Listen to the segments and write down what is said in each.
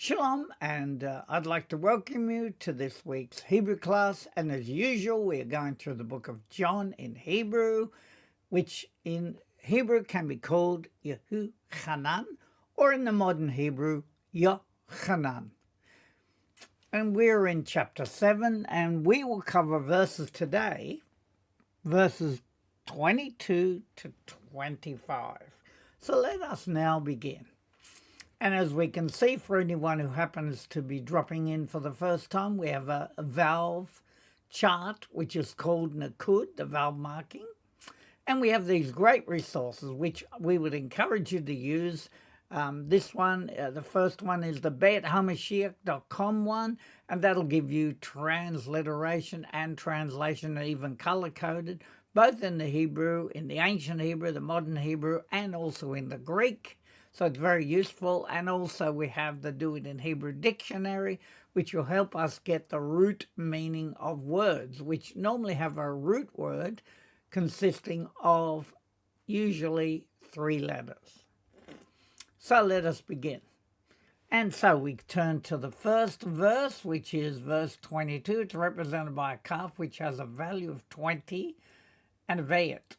Shalom, and I'd like to welcome you to this week's Hebrew class. And as usual, we are going through the book of John in Hebrew, which in Hebrew can be called Yehu-Hanan, or in the modern Hebrew, Yochanan. And we're in chapter 7, and we will cover verses today, verses 22 to 25. So let us now begin. And as we can see, for anyone who happens to be dropping in for the first time, we have a valve chart, which is called Nakud, the valve marking. And we have these great resources, which we would encourage you to use. This one, the first one is the BetHamashiach.com one, and that'll give you transliteration and translation, and even color-coded, both in the Hebrew, in the ancient Hebrew, the modern Hebrew, and also in the Greek. So it's very useful. And also we have the Do It in Hebrew dictionary, which will help us get the root meaning of words, which normally have a root word consisting of usually 3 letters. So let us begin. And so we turn to the first verse, which is verse 22. It's represented by a calf, which has a value of 20, and a vayet,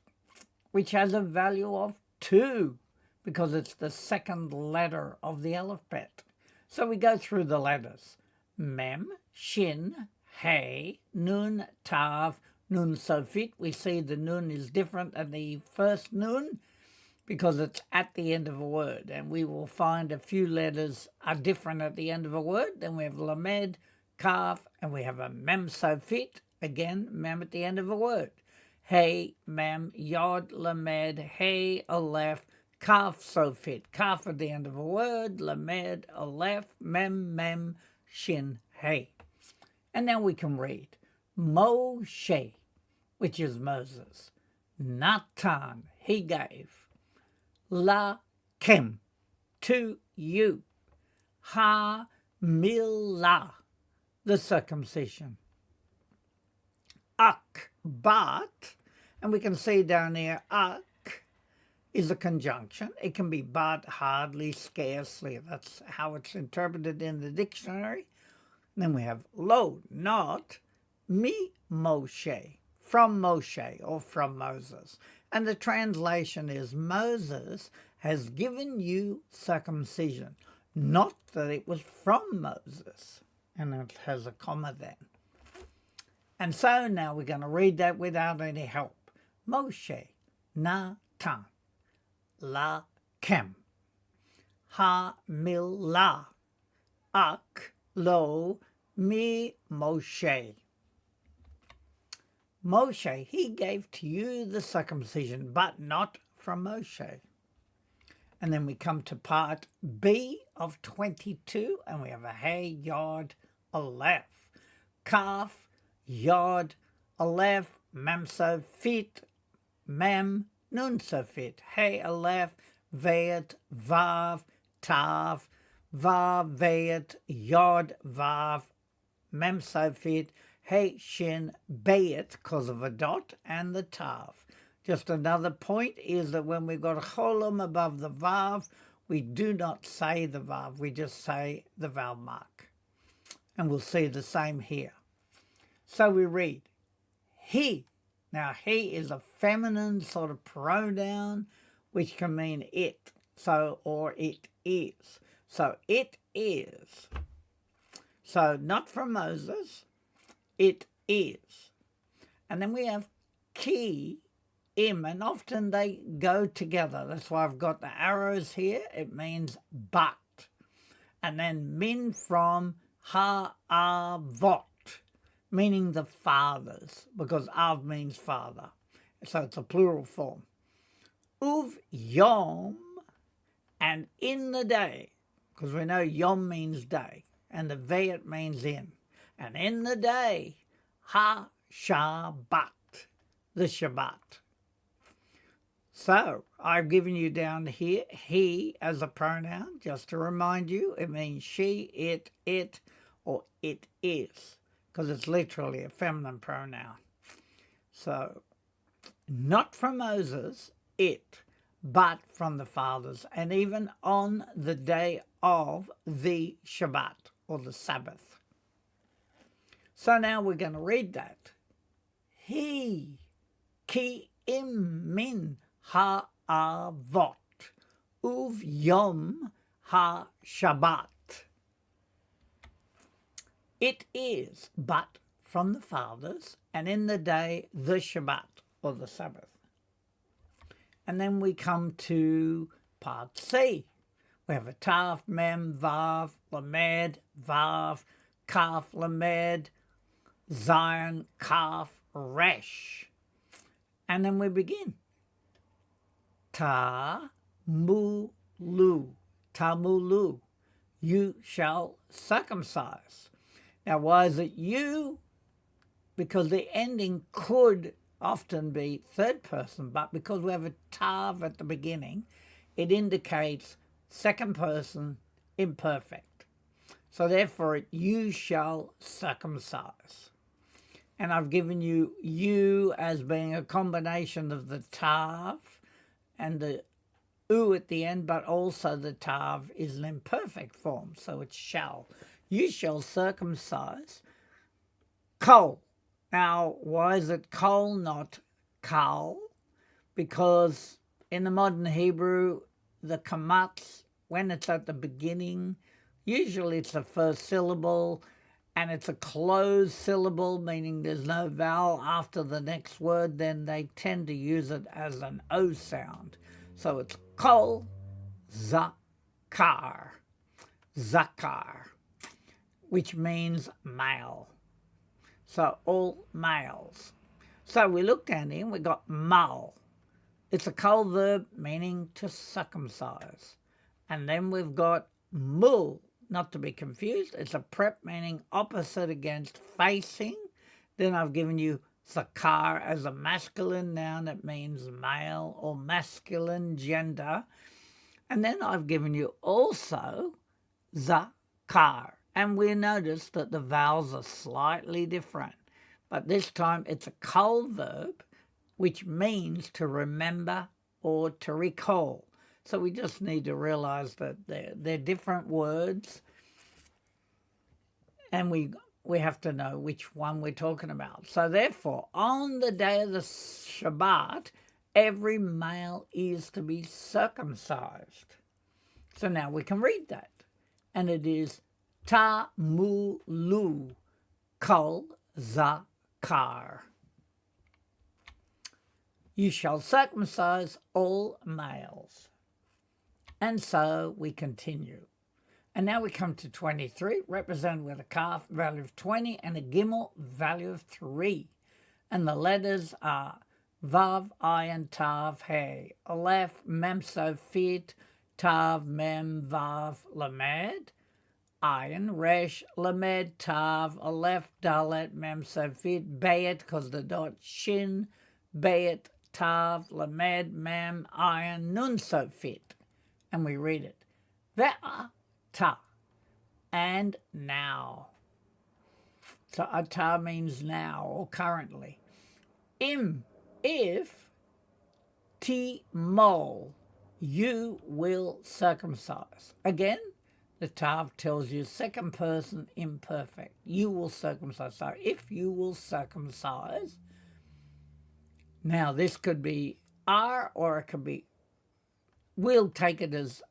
which has a value of 2. Because it's the second letter of the alphabet. So we go through the letters. Mem, Shin, Hey, Nun, Tav, Nun Sofit. We see the Nun is different than the first Nun because it's at the end of a word. And we will find a few letters are different at the end of a word. Then we have Lamed, Kaf, and we have a Mem Sofit. Again, Mem at the end of a word. Hey, Mem, Yod, Lamed, Hey, Aleph, Kaf Sofit, Kaf at the end of a word, Lamed, Aleph, Mem, Shin, Hey. And now we can read Moshe, which is Moses, Natan, he gave, Lakem, to you, Ha-Milah, the circumcision, Akbat, and we can see down here, is a conjunction. It can be but, hardly, scarcely. That's how it's interpreted in the dictionary. And then we have lo, not, mi Moshe, from Moshe or from Moses. And the translation is Moses has given you circumcision, not that it was from Moses. And it has a comma then. And so now we're going to read that without any help. Moshe, Natan, Lakem, Ha-Milah, Ak, Lo, Mi, Moshe. Moshe, he gave to you the circumcision, but not from Moshe. And then we come to part B of 22, and we have a Hey, Yod, Aleph, Kaf, Yod, Aleph, Mem, Sofit, Mem, Nun Sofit, Hey, Aleph, Vayet, Vav, Tav, Vav, Vayet, Yod, Vav, Mem Sofit, Hey, Shin, Bayet, because of a dot, and the Tav. Just another point is that when we've got a cholam above the Vav, we do not say the Vav, we just say the vowel mark. And we'll see the same here. So we read, he. Now, he is a feminine sort of pronoun, which can mean it, so, or it is. So, it is. So, not from Moses, it is. And then we have ki, im, and often they go together. That's why I've got the arrows here. It means but. And then min from ha-avot, meaning the fathers, because Av means father. So it's a plural form. Uv yom, and in the day, because we know yom means day, and the vayet means in. And in the day, ha-Shabbat, the Shabbat. So I've given you down here, he as a pronoun, just to remind you, it means she, it, or it is, because it's literally a feminine pronoun. So, not from Moses, it, but from the fathers, and even on the day of the Shabbat, or the Sabbath. So now we're going to read that. He ki im min ha'avot uv yom ha-Shabbat. It is but from the fathers, and in the day the Shabbat, or the Sabbath. And then we come to part C. We have a Tav, Mem, Vav, Lamed, Vav, Kaf, Lamed, Zion, Kaf, Resh. And then we begin. Ta-mu-lu, ta-mu-lu, you shall circumcise. Now, why is it you? Because the ending could often be third person, but because we have a tav at the beginning, it indicates second person imperfect. So therefore, you shall circumcise. And I've given you as being a combination of the tav and the u at the end, but also the tav is an imperfect form, so it's shall. You shall circumcise. Kol. Now, why is it kol, not kal? Because in the modern Hebrew, the kamatz, when it's at the beginning, usually it's the first syllable, and it's a closed syllable, meaning there's no vowel after the next word, then they tend to use it as an O sound. So it's kol, zakar, which means male. So all males. So we looked at him, we got mal. It's a kol verb meaning to circumcise. And then we've got mul, not to be confused. It's a prep meaning opposite against facing. Then I've given you zakar as a masculine noun. It means male or masculine gender. And then I've given you also zakar. And we notice that the vowels are slightly different. But this time it's a kol verb, which means to remember or to recall. So we just need to realize that they're different words. And we have to know which one we're talking about. So therefore, on the day of the Shabbat, every male is to be circumcised. So now we can read that. And it is ta-mu-lu kol zakar. You shall circumcise all males. And so we continue. And now we come to 23, represented with a kaf value of 20 and a gimel value of 3. And the letters are vav, ayin, tav, hey, aleph, mem, sofit, tav, mem, vav, lamed, ayin, resh, lamed, tav, aleph, dalet, mem, sofit, bayet, because the dot, shin, bayet, tav, lamed, mem, ayin, nun, sofit. And we read it. Ve'ah, ta, and now. So ata means now or currently. Im, if, ti-mol, you will circumcise. Again, the tav tells you second person imperfect. You will circumcise. So if you will circumcise, now this could be ar or it could be, we'll take it as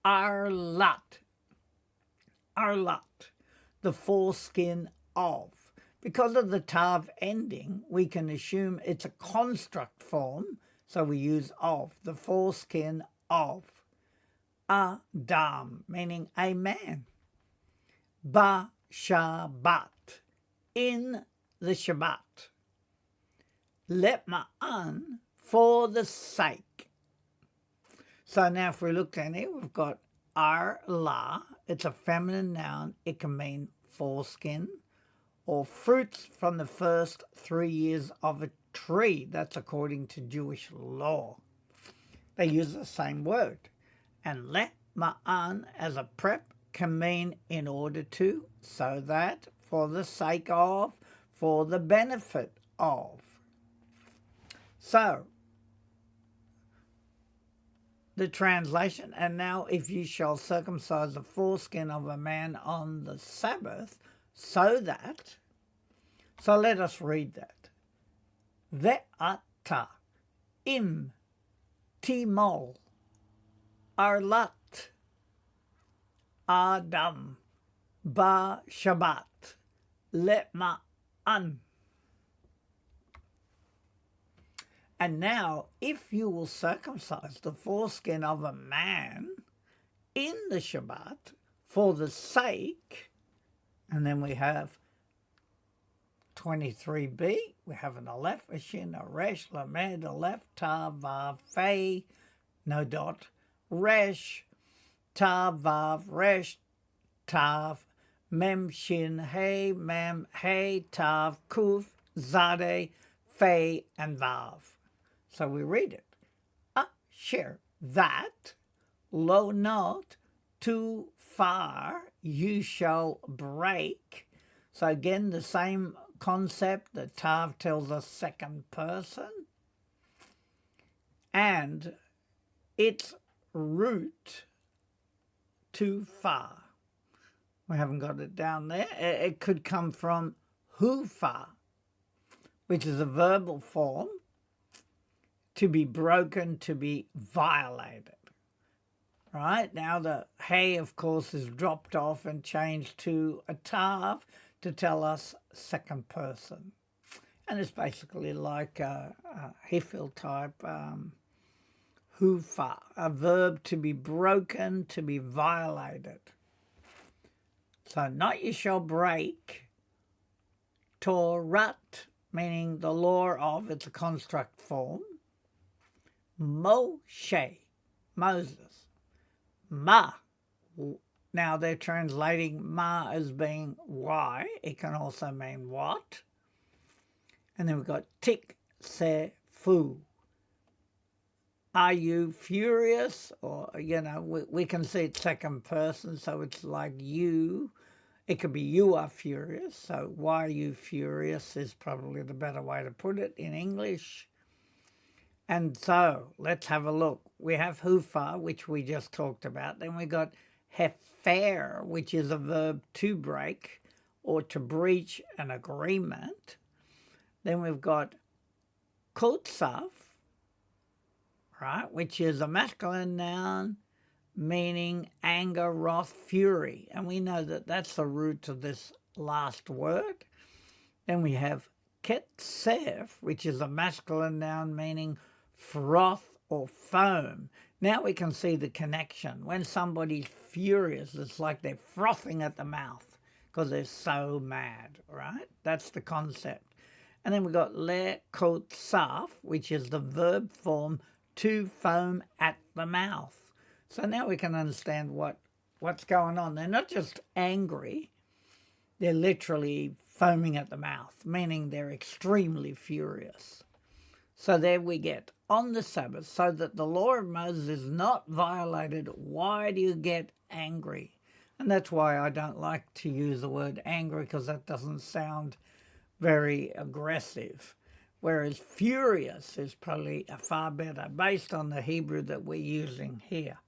arlat. Arlat, the foreskin of. Because of the tav ending, we can assume it's a construct form, so we use of, the foreskin of. Adam, meaning a man. Ba Shabbat, in the Shabbat. Lema'an, for the sake. So now if we look at it, we've got arla. It's a feminine noun. It can mean foreskin or fruits from the first 3 years of a tree. That's according to Jewish law. They use the same word. And lema'an as a prep can mean in order to, so that, for the sake of, for the benefit of. So, the translation, and now if you shall circumcise the foreskin of a man on the Sabbath, so let us read that. Ve'ata im timol arlat Adam ba Shabbat le'ma'an. And now, if you will circumcise the foreskin of a man in the Shabbat for the sake, and then we have 23b, we have an aleph, a shin, a resh, lamed, aleph, tav, vav, fei, no dot, resh, tav, vav, resh, tav, mem, shin, hey, mem, hey, tav, kuf, zade, fei, and vav. So we read it. Asher, that, lo not, too far, you shall break. So again, the same concept that Tav tells us second person. And its root, too far. We haven't got it down there. It could come from hufa, which is a verbal form, to be broken, to be violated. Right? Now the hey, of course, is dropped off and changed to a tav to tell us second person. And it's basically like a hefil type hufa, a verb to be broken, to be violated. So not you shall break, Torat, meaning the law of, it's a construct form, Moshe, Moses, Ma. Now they're translating ma as being why. It can also mean what. And then we've got tik se fu. Are you furious? Or, we can see it second person, so it's like you. It could be you are furious. So why are you furious is probably the better way to put it in English. And so let's have a look. We have hufa, which we just talked about. Then we got hefer, which is a verb to break or to breach an agreement. Then we've got kotsaf, right, which is a masculine noun meaning anger, wrath, fury. And we know that that's the root of this last word. Then we have ketsef, which is a masculine noun meaning froth or foam. Now we can see the connection. When somebody's furious, it's like they're frothing at the mouth because they're so mad, right? That's the concept. And then we've got le kotsaf, which is the verb form to foam at the mouth. So now we can understand what's going on. They're not just angry, they're literally foaming at the mouth, meaning they're extremely furious. So there we get, on the Sabbath, so that the law of Moses is not violated, why do you get angry? And that's why I don't like to use the word angry, because that doesn't sound very aggressive. Whereas furious is probably far better, based on the Hebrew that we're using here.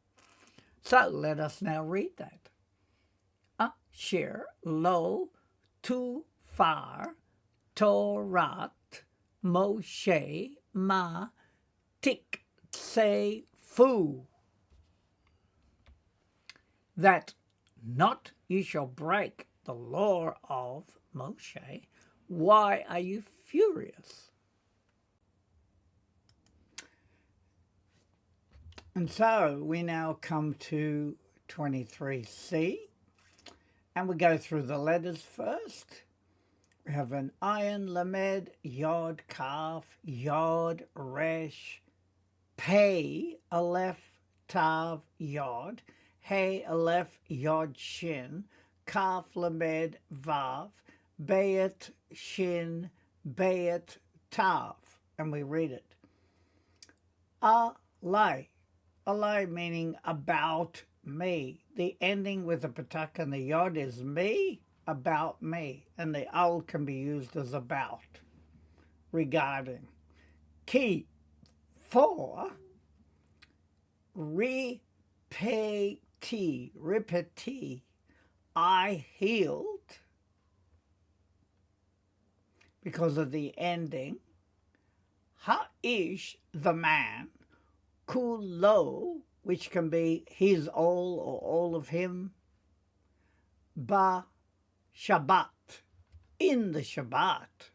So let us now read that. Asher lo tu far Torat Moshe ma tik se fu. That not you shall break the law of Moshe. Why are you furious? And so we now come to 23c, and we go through the letters first. We have an ayin, lamed, yod, kaf, yod, resh, pei, aleph, tav, yod, hey, aleph, yod, shin, kaf, lamed, vav, bayet, shin, bayet, tav. And we read it. Alai. Alai meaning about me. The ending with the patak and the yod is me, about me. And the al can be used as about, regarding. Ki, for, repeti, I healed, because of the ending. Ha'ish, the man. Kulo, which can be his all or all of him. Ba Shabbat, in the Shabbat.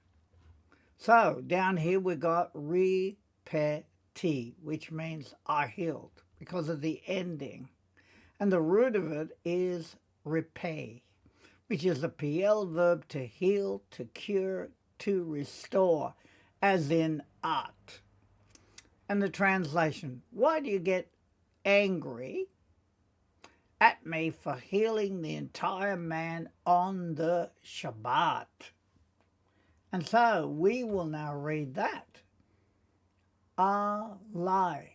So down here we got repeti, which means I healed, because of the ending. And the root of it is repay, which is a PL verb to heal, to cure, to restore, as in art. And the translation, why do you get angry at me for healing the entire man on the Shabbat? And so we will now read that. Alai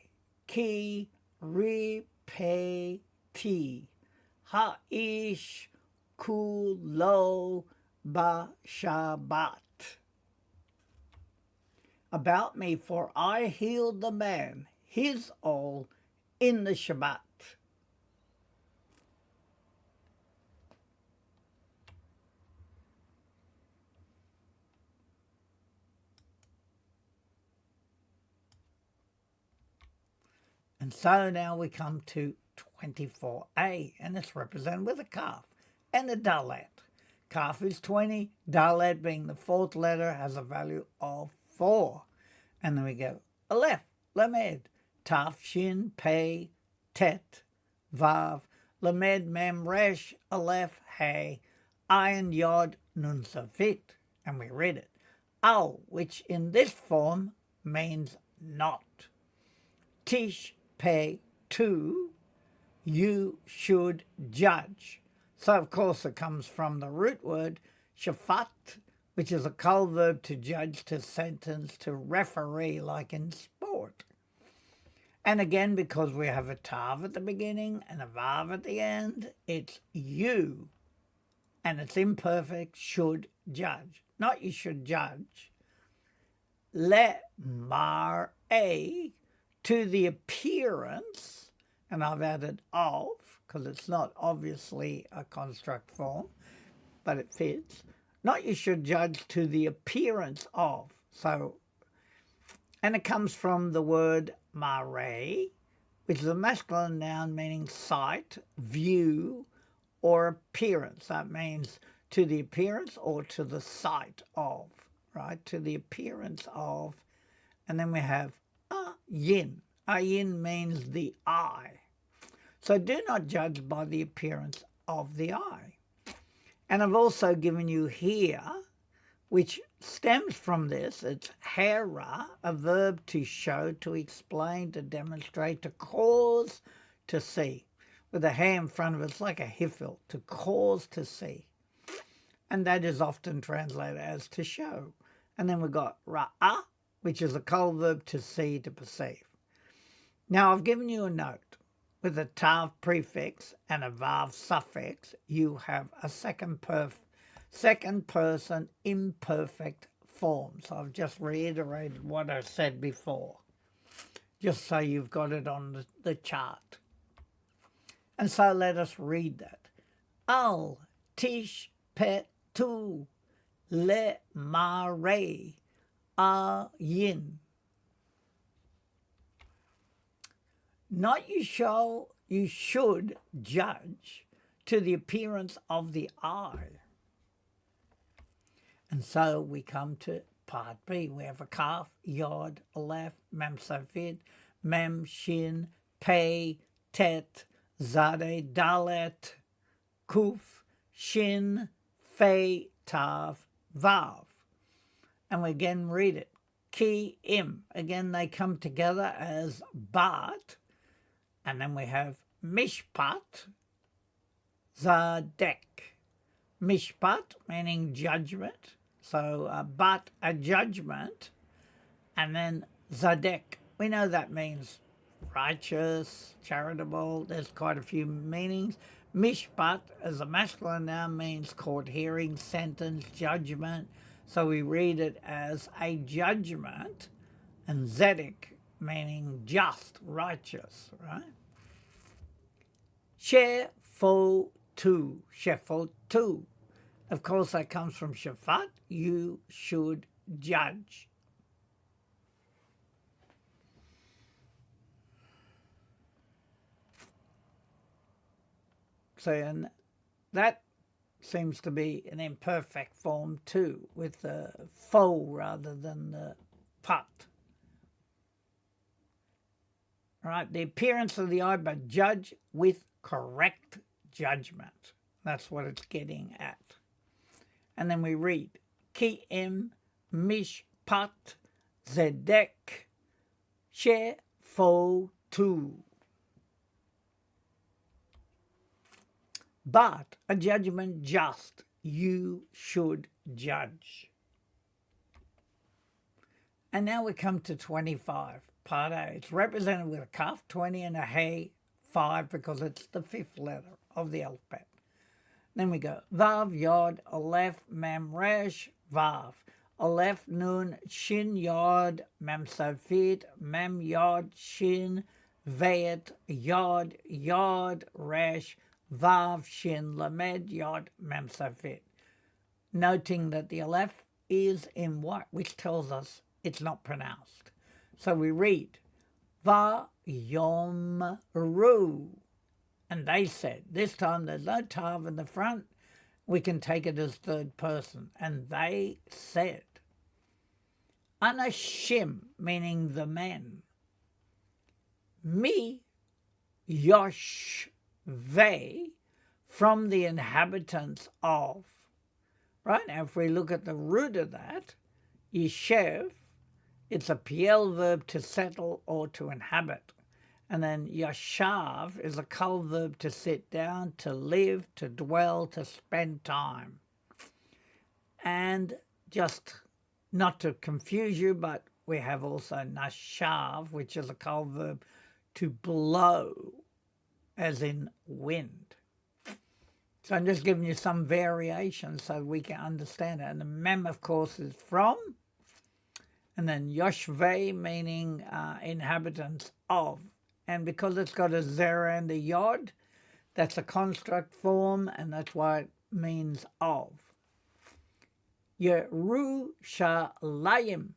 ki repeti ha'ish kulo ba Shabbat. About me, for I healed the man, his all, in the Shabbat. And so now we come to 24a, and it's represented with a kaf and a dalet. Kaf is 20, dalet being the fourth letter has a value of 4. And then we go aleph, lamed, taf, shin, pei, tet, vav, lamed, mem, resh, aleph, hey, ayin, yod, nun, safit. And we read it. Al, which in this form means not. Tish, pei, two, you should judge. So, of course, it comes from the root word shafat, which is a kol verb to judge, to sentence, to referee, like in sport. And again, because we have a tav at the beginning and a vav at the end, it's you, and it's imperfect, should judge. Not you should judge. Le mar'e, to the appearance, and I've added of, because it's not obviously a construct form, but it fits. Not you should judge, to the appearance of. So, and it comes from the word mare, which is a masculine noun meaning sight, view, or appearance. That means to the appearance or to the sight of, right? To the appearance of. And then we have ayin. Ayin means the eye. So do not judge by the appearance of the eye. And I've also given you here, which stems from this, it's hera, a verb to show, to explain, to demonstrate, to cause to see. With a hair in front of it, it's like a hifil, to cause to see. And that is often translated as to show. And then we've got ra'ah, which is a kol verb to see, to perceive. Now I've given you a note. With a tav prefix and a vav suffix, you have a second person imperfect form. So I've just reiterated what I said before, just so you've got it on the chart. And so let us read that. Al tish petu le mare ayin. Not you should judge to the appearance of the eye. And so we come to part B. We have a kaf, yod, aleph, mem safid, mem, shin, pei, tet, zade, dalet, kuf, shin, fei, tav, vav. And we again read it. Ki, im. Again, they come together as bat. And then we have mishpat, zadek. Mishpat, meaning judgment. So, but a judgment. And then zadek. We know that means righteous, charitable. There's quite a few meanings. Mishpat, as a masculine noun, means court hearing, sentence, judgment. So we read it as a judgment. And zedek, meaning just, righteous, right? Shefotu. Shefotu. Of course, that comes from Shabbat. You should judge. So, and that seems to be an imperfect form too, with the fo rather than the pat. Right, the appearance of the eye, but judge with correct judgment. That's what it's getting at. And then we read, Ki im mishpat zedek shefotu. But a judgment just, you should judge. And now we come to 25, part A. It's represented with a kaf, 20, and a hey, 5, because it's the fifth letter of the alphabet. Then we go, Vav, Yod, Aleph, Mem, Resh, Vav. Aleph, Nun, Shin, Yod, Mem, Safit, Mem, Yod, Shin, Vayet, Yod, Yod, Resh, Vav, Shin, Lamed, Yod, Mem, Safit. Noting that the Aleph is in what? Which tells us it's not pronounced. So we read, Va, Yom, Ru. And they said, this time there's no tav in the front, we can take it as third person. And they said, Anashim, meaning the men, Mi, Yosh, Ve, from the inhabitants of. Right, now if we look at the root of that, Yeshev, it's a piel verb to settle or to inhabit. And then yashav is a kal verb to sit down, to live, to dwell, to spend time. And just not to confuse you, but we have also nashav, which is a kal verb to blow, as in wind. So I'm just giving you some variations so we can understand it. And the mem, of course, is from. And then yoshve, meaning inhabitants of. And because it's got a zera and a yod, that's a construct form, and that's why it means of. Yerushalayim,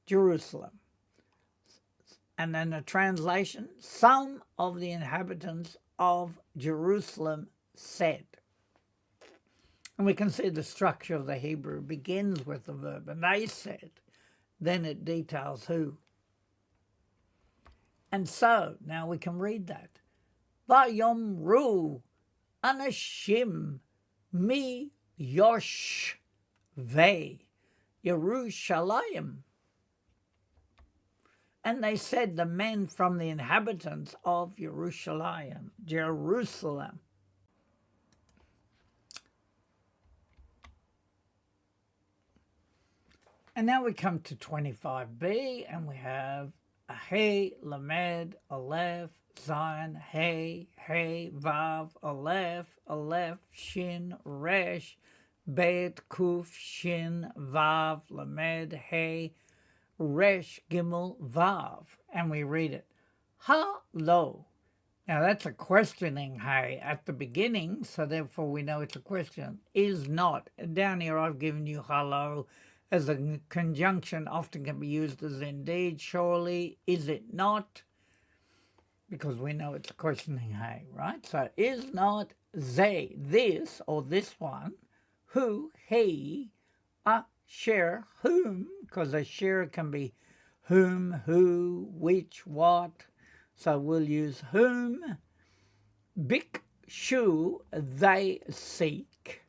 Jerusalem. And then the translation, some of the inhabitants of Jerusalem said. And we can see the structure of the Hebrew begins with the verb, and they said. Then it details who. And so, now we can read that. Vayomru anashim mi yosh ve Yerushalayim. And they said, the men from the inhabitants of Jerusalem. And now we come to 25b, and we have a hey, lamed, aleph, zion, hey, vav, aleph, shin, resh, bet, kuf, shin, vav, lamed, hey, resh, gimel, vav. And we read it, ha-lo. Now that's a questioning hey at the beginning, so therefore we know it's a question. Is not. Down here I've given you hello as a conjunction, often can be used as indeed, surely, is it not? Because we know it's a questioning hey, right? So is not they, this or this one, who, he, asher, whom, because asher can be whom, who, which, what. So we'll use whom, bikshu, they seek,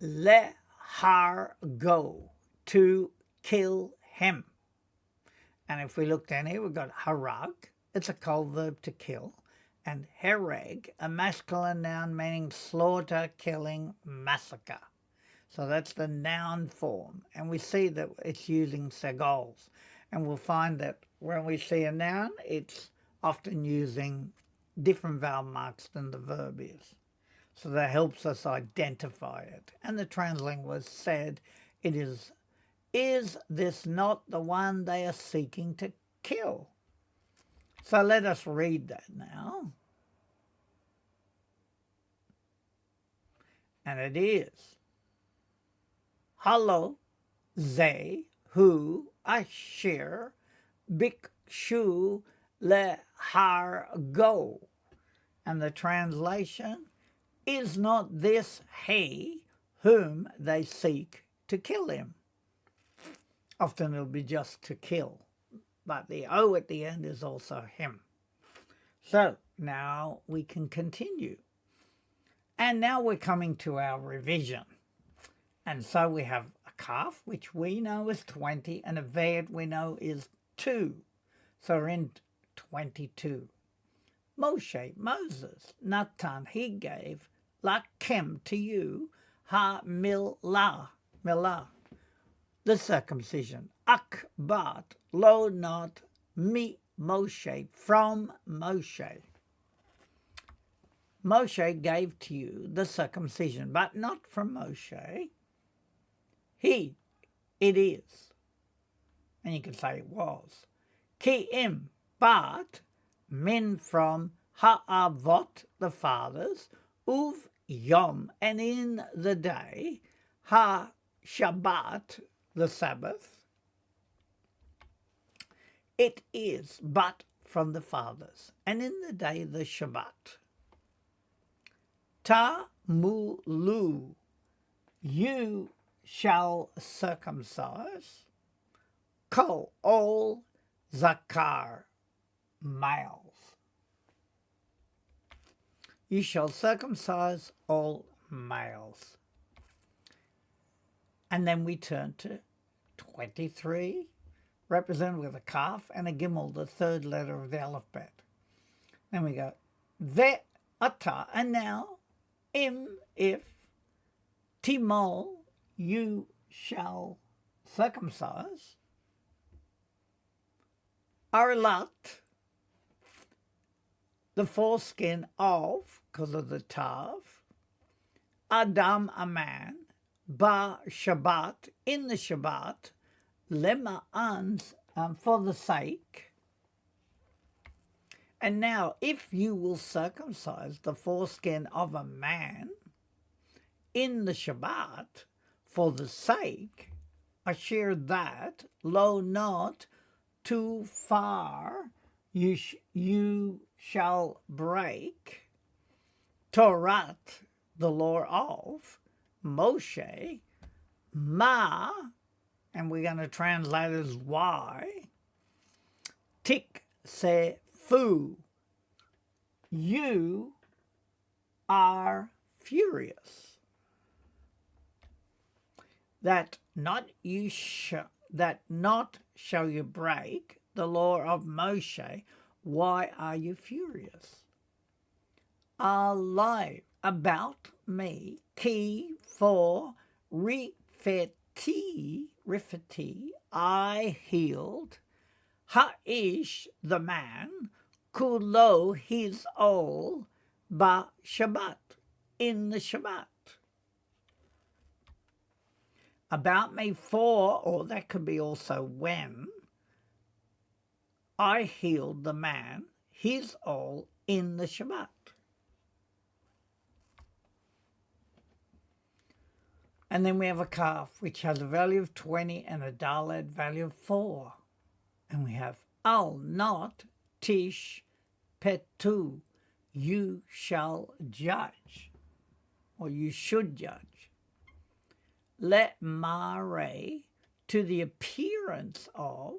lehar, go, to kill him. And if we look down here, we've got harag, it's a kol verb to kill, and hereg, a masculine noun meaning slaughter, killing, massacre. So that's the noun form. And we see that it's using segols. And we'll find that when we see a noun, it's often using different vowel marks than the verb is. So that helps us identify it. And the translinguist said, it is this not the one they are seeking to kill? So let us read that now. And it is, Hallo ze hu asher bikshu lehargo. And the translation, is not this he whom they seek to kill him? Often it'll be just to kill, but the O at the end is also him. So now we can continue. And now we're coming to our revision. And so we have a calf, which we know is 20, and a veid we know is 2. So we're in 22. Moshe, Moses, Natan, he gave, Lakem to you, ha-milah, milah, the circumcision, akbat, lo not, mi Moshe, from Moshe. Moshe gave to you the circumcision, but not from Moshe. He, it is. And you can say it was. Ki-im, but men from ha'avot, the fathers, uv yom, and in the day, ha-Shabbat, the Sabbath, it is but from the fathers, and in the day the Shabbat. Ta-mulu, you shall circumcise, kol, all zakar, males. You shall circumcise all males. And then we turn to 23, represented with a calf and a gimel, the third letter of the alphabet. Then we go, ve'ata, and now, im, if, timol, you shall circumcise, arlat, the foreskin of, because of the tav, Adam, a man, ba Shabbat, in the Shabbat, lema'an, for the sake. And now, if you will circumcise the foreskin of a man in the Shabbat, for the sake, asher that, lo not too far, you shall break, Torah, the law of Moshe, ma, and we're going to translate as why, tik se fu, you are furious, that not shall you break the law of Moshe. Why are you furious? Alive, about me, ki, for, rifeti, I healed, ha'ish, the man, kulo, his all, ba Shabbat, in the Shabbat. About me for, or that could be also when, I healed the man, his all, in the Shabbat. And then we have a calf, which has a value of 20 and a daled value of 4. And we have al not tish petu, you shall judge, or you should judge. Let mare, to the appearance of,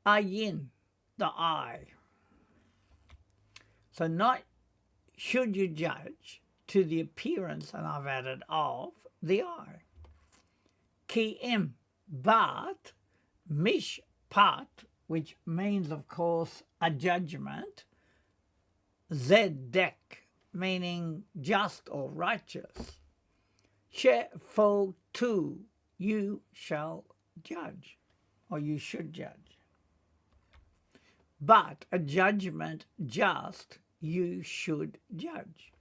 ayin, the eye. So not should you judge, to the appearance, and I've added of, the eye. Ki im, but, mishpat, which means, of course, a judgment, zedek, meaning just or righteous, shefotu, you shall judge, or you should judge. But a judgment just, you should judge.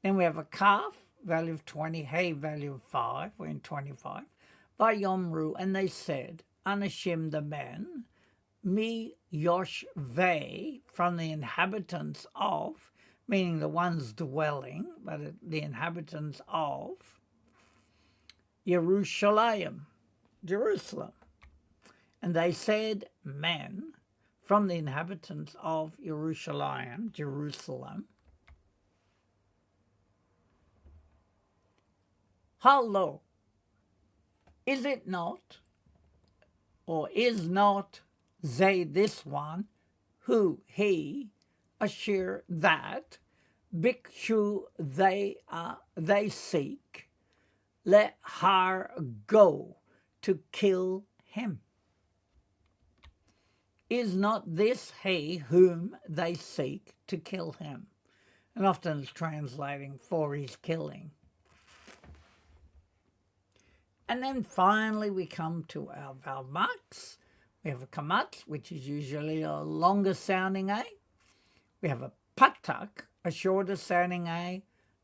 Then we have a calf, value of 20, hay, value of 5, we're in 25. Vayomru, and they said, Anashim, the men, mi yoshvei, from the inhabitants of, meaning the ones dwelling, but the inhabitants of Yerushalayim, Jerusalem. And they said, men from the inhabitants of Yerushalayim, Jerusalem, Hallo, is it not, or is not they this one, who he, asher that, bikshu they seek, let har go to kill him? Is not this he whom they seek to kill him? And often it's translating for his killing. And then finally we come to our vowel marks. We have a kamatz, which is usually a longer sounding A. We have a patak, a shorter sounding A.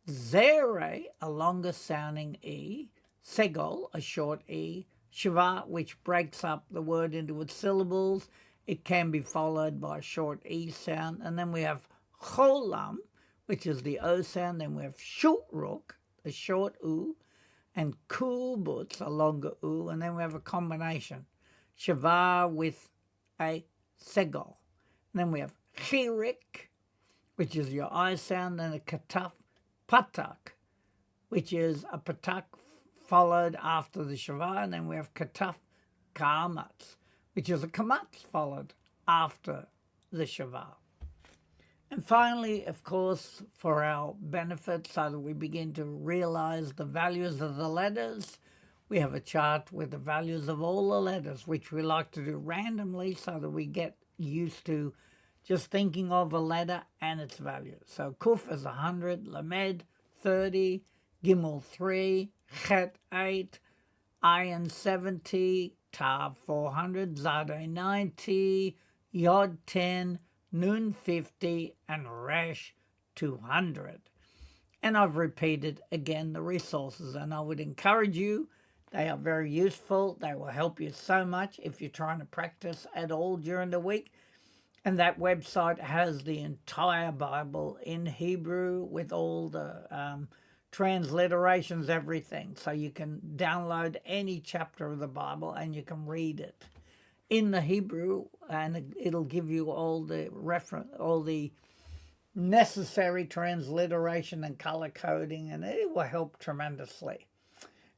Zere, a longer sounding E. Segol, a short E. Shiva, which breaks up the word into its syllables. It can be followed by a short E sound. And then we have cholam, which is the O sound. Then we have shutruk, a short U. And kubutz, a longer U. And then we have a combination. Shiva with a segol. And then we have chirik, which is your I sound, and a kataf patak, which is a patak followed after the Shiva. And then we have kataf kamatz, which is a kamatz followed after the Shiva. And finally, of course, for our benefit, so that we begin to realize the values of the letters, we have a chart with the values of all the letters, which we like to do randomly so that we get used to just thinking of a letter and its value. So Kuf is 100, Lamed 30, Gimel 3, Chet 8, Ayin 70, Tav 400, Zade 90, Yod 10, Nun 50, and Resh 200. And I've repeated again the resources, and I would encourage you. They are very useful. They will help you so much if you're trying to practice at all during the week. And that website has the entire Bible in Hebrew with all the transliterations, everything. So you can download any chapter of the Bible and you can read it in the Hebrew, and it'll give you all the necessary transliteration and color coding, and it will help tremendously.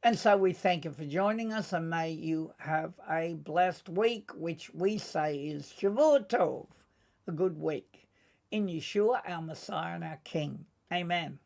And so we thank you for joining us, and may you have a blessed week, which we say is Shavua Tov, a good week, in Yeshua, our Messiah and our King. Amen.